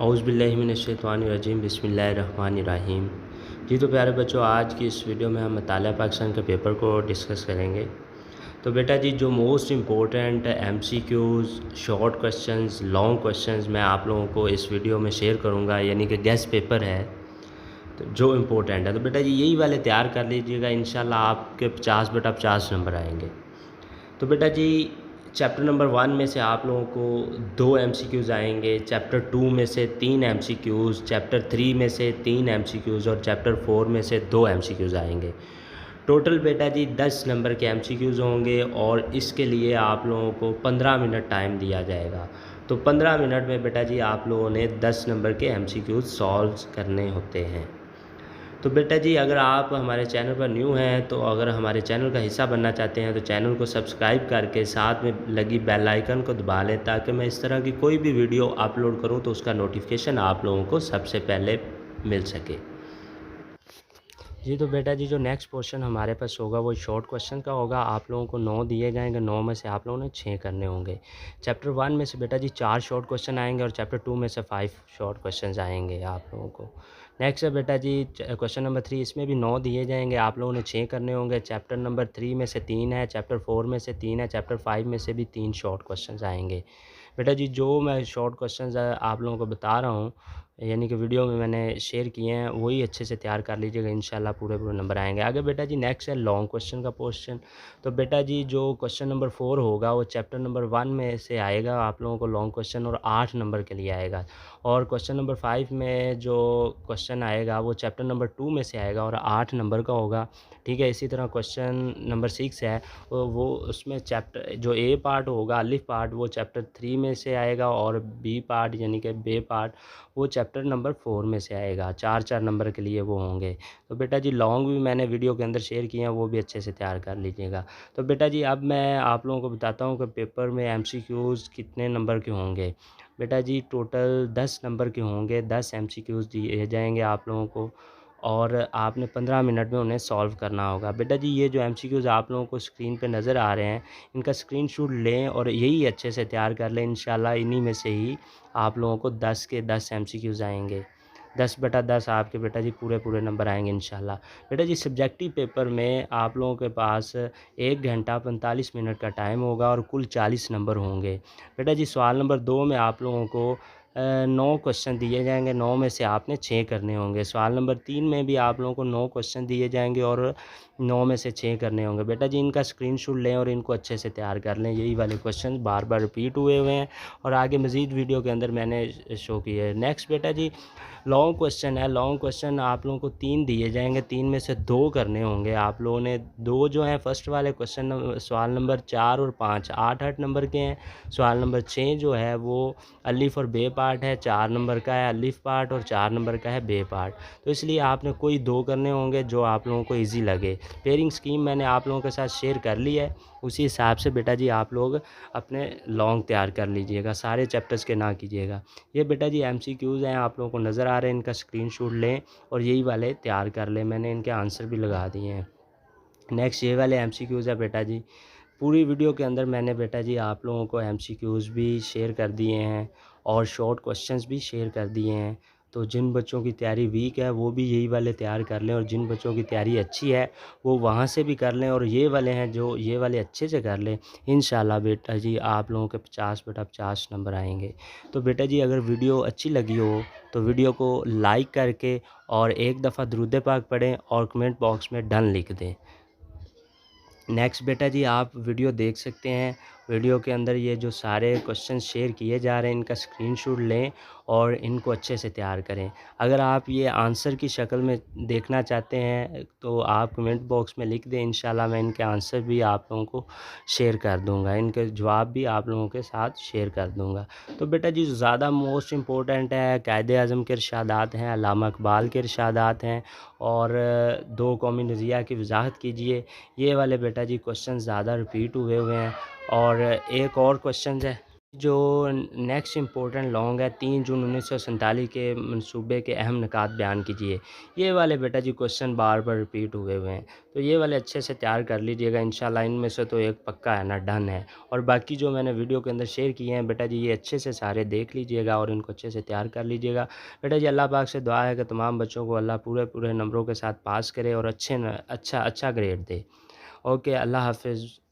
औज़ुबिल्लाहिमिनश्शैतानिर्रजीम बिस्मिल्लाहिर्रहमानिर्रहीम। जी तो प्यारे बच्चों, आज की इस वीडियो में हम मुतालिया पाकिस्तान के पेपर को डिस्कस करेंगे। तो बेटा जी, जो most important MCQs, short questions, long questions मैं आप लोगों को इस वीडियो में शेयर करूंगा, यानी कि गेस्ट पेपर है तो जो इम्पोर्टेंट है, तो बेटा जी यही वाले तैयार कर लीजिएगा। इंशाल्लाह आपके 50/50 नंबर आएंगे। तो बेटा जी, चैप्टर नंबर 1 में से आप लोगों को 2 एमसीक्यूज़ आएंगे, चैप्टर 2 में से 3 एमसीक्यूज़, चैप्टर 3 में से 3 एमसीक्यूज़ और चैप्टर 4 में से 2 एमसीक्यूज़ आएंगे। टोटल बेटा जी 10 नंबर के एमसीक्यूज़ होंगे और इसके लिए आप लोगों को 15 मिनट टाइम दिया जाएगा। तो 15 मिनट में बेटा जी आप लोगों ने 10 नंबर के एमसीक्यूज़ सॉल्व करने होते हैं। तो बेटा जी, अगर आप हमारे चैनल पर न्यू हैं, तो अगर हमारे चैनल का हिस्सा बनना चाहते हैं तो चैनल को सब्सक्राइब करके साथ में लगी बेल आइकन को दबा लें, ताकि मैं इस तरह की कोई भी वीडियो अपलोड करूं तो उसका नोटिफिकेशन आप लोगों को सबसे पहले मिल सके। जी तो बेटा जी, जो नेक्स्ट क्वेश्चन हमारे पास होगा वो शॉर्ट क्वेश्चन का होगा। आप लोगों को 9 दिए जाएंगे, 9 में से आप लोगों ने 6 करने होंगे। चैप्टर 1 में से बेटा जी 4 शॉर्ट क्वेश्चन आएंगे और चैप्टर 2 में से 5 शॉर्ट क्वेश्चन आएंगे आप लोगों को। नेक्स्ट है बेटा जी क्वेश्चन नंबर 3, इसमें भी 9 दिए जाएंगे, आप लोगों ने 6 करने होंगे। चैप्टर नंबर 3 में से 3 है, चैप्टर 4 में से 3 है, चैप्टर 5 में से भी 3 शॉर्ट क्वेश्चन आएंगे। बेटा जी, जो मैं शॉर्ट क्वेश्चन आप लोगों को बता रहा हूँ, यानी कि वीडियो में मैंने शेयर किए हैं, वही अच्छे से तैयार कर लीजिएगा, इंशाल्लाह पूरे नंबर आएंगे। आगे बेटा जी नेक्स्ट है लॉन्ग क्वेश्चन का पोर्शन। तो बेटा जी, जो क्वेश्चन नंबर 4 होगा वो चैप्टर नंबर 1 में से आएगा आप लोगों को लॉन्ग क्वेश्चन, और 8 नंबर के लिए आएगा। और क्वेश्चन नंबर 5 में जो क्वेश्चन आएगा वो चैप्टर नंबर 2 में से आएगा और 8 नंबर का होगा। ठीक है, इसी तरह क्वेश्चन नंबर 6 है, वो उसमें चैप्टर जो ए पार्ट होगा, अलिफ पार्ट, वो चैप्टर 3 में से आएगा, और बी पार्ट यानी कि बे पार्ट वो चैप्टर नंबर 4 में से आएगा। 4-4 नंबर के लिए वो होंगे। तो बेटा जी लॉन्ग भी मैंने वीडियो के अंदर शेयर किए हैं, वो भी अच्छे से तैयार कर लीजिएगा। तो बेटा जी अब मैं आप लोगों को बताता हूँ कि पेपर में एमसीक्यूज़ कितने नंबर के होंगे। बेटा जी टोटल 10 नंबर के होंगे, 10 एमसीक्यूज़ दिए जाएंगे आप लोगों को, और आपने 15 मिनट में उन्हें सॉल्व करना होगा। बेटा जी, ये जो एमसीक्यूज़ आप लोगों को स्क्रीन पे नज़र आ रहे हैं, इनका स्क्रीनशॉट लें और यही अच्छे से तैयार कर लें। इंशाल्लाह इन्हीं में से ही आप लोगों को 10 के 10 एमसीक्यूज़ आएंगे। 10/10 आपके बेटा जी पूरे नंबर आएंगे इंशाल्लाह। बेटा जी सब्जेक्टिव पेपर में आप लोगों के पास 1 घंटा 45 मिनट का टाइम होगा और कुल 40 नंबर होंगे। बेटा जी सवाल नंबर 2 में आप लोगों को 9 क्वेश्चन दिए जाएंगे, 9 में से आपने 6 करने होंगे। सवाल नंबर 3 में भी आप लोगों को 9 क्वेश्चन दिए जाएंगे और 9 में से 6 करने होंगे। बेटा जी इनका स्क्रीनशॉट लें और इनको अच्छे से तैयार कर लें। यही वाले क्वेश्चन बार बार रिपीट हुए हुए हैं और आगे मज़ीद वीडियो के अंदर मैंने शो किए हैं। नेक्स्ट बेटा जी लॉन्ग क्वेश्चन है। लॉन्ग क्वेश्चन आप लोगों को 3 दिए जाएंगे, 3 में से 2 करने होंगे। आप लोगों ने 2 जो हैं फर्स्ट वाले क्वेश्चन, सवाल नंबर 4 और 5 8-8 नंबर के हैं। सवाल नंबर 6 जो है वो अलिफ और बे पार्ट है, 4 नंबर का है अलिफ पार्ट और 4 नंबर का है बे पार्ट। तो इसलिए आपने कोई 2 करने होंगे जो आप लोगों को ईजी लगे। पेयरिंग स्कीम मैंने आप लोगों के साथ शेयर कर ली है, उसी हिसाब से बेटा जी आप लोग अपने लॉन्ग तैयार कर लीजिएगा, सारे चैप्टर्स के ना कीजिएगा। ये बेटा जी एमसीक्यूज़ हैं, आप लोगों को नज़र आ रहे हैं, इनका स्क्रीनशॉट लें और यही वाले तैयार कर लें। मैंने इनके आंसर भी लगा दिए हैं। नेक्स्ट ये वाले एमसीक्यूज़ है बेटा जी, पूरी वीडियो के अंदर मैंने बेटा जी आप लोगों को एमसीक्यूज़ भी शेयर कर दिए हैं और शॉर्ट क्वेश्चंस भी शेयर कर दिए हैं। तो जिन बच्चों की तैयारी वीक है वो भी यही वाले तैयार कर लें, और जिन बच्चों की तैयारी अच्छी है वो वहाँ से भी कर लें, और ये वाले हैं जो ये वाले अच्छे से कर लें। इंशाल्लाह बेटा जी आप लोगों के 50/50 नंबर आएंगे। तो बेटा जी अगर वीडियो अच्छी लगी हो तो वीडियो को लाइक करके और एक दफ़ा दुरूद पाक पढ़ें और कमेंट बॉक्स में डन लिख दें। नेक्स्ट बेटा जी आप वीडियो देख सकते हैं, वीडियो के अंदर ये जो सारे क्वेश्चन शेयर किए जा रहे हैं इनका स्क्रीनशॉट लें और इनको अच्छे से तैयार करें। अगर आप ये आंसर की शक्ल में देखना चाहते हैं तो आप कमेंट बॉक्स में लिख दें, इंशाल्लाह मैं इनके आंसर भी आप लोगों को शेयर कर दूंगा, इनके जवाब भी आप लोगों के साथ शेयर कर दूंगा। तो बेटा जी ज़्यादा मोस्ट इम्पोर्टेंट है कायदे-ए-आज़म के इरशादात हैं, अल्लामा इक़बाल के इरशादात हैं, और 2 कौमी नज़रिया की वजाहत कीजिए। ये वाले बेटा जी क्वेश्चन ज़्यादा रिपीट हुए हैं। और एक और क्वेश्चन है जो नेक्स्ट इम्पोर्टेंट लॉन्ग है 3 जून 1947 के मंसूबे के अहम निकात बयान कीजिए। ये वाले बेटा जी क्वेश्चन बार-बार रिपीट हुए हुए हैं, तो ये वाले अच्छे से तैयार कर लीजिएगा इंशाल्लाह। इनमें से तो एक पक्का है ना, डन है। और बाकी जो मैंने वीडियो के अंदर शेयर किए हैं बेटा जी, ये अच्छे से सारे देख लीजिएगा और इनको अच्छे से तैयार कर लीजिएगा। बेटा जी अल्लाह पाक से दुआ है कि तमाम बच्चों को अल्लाह पूरे-पूरे नंबरों के साथ पास करे और अच्छे न अच्छा अच्छा ग्रेड दे। ओके, अल्लाह हाफ़िज़।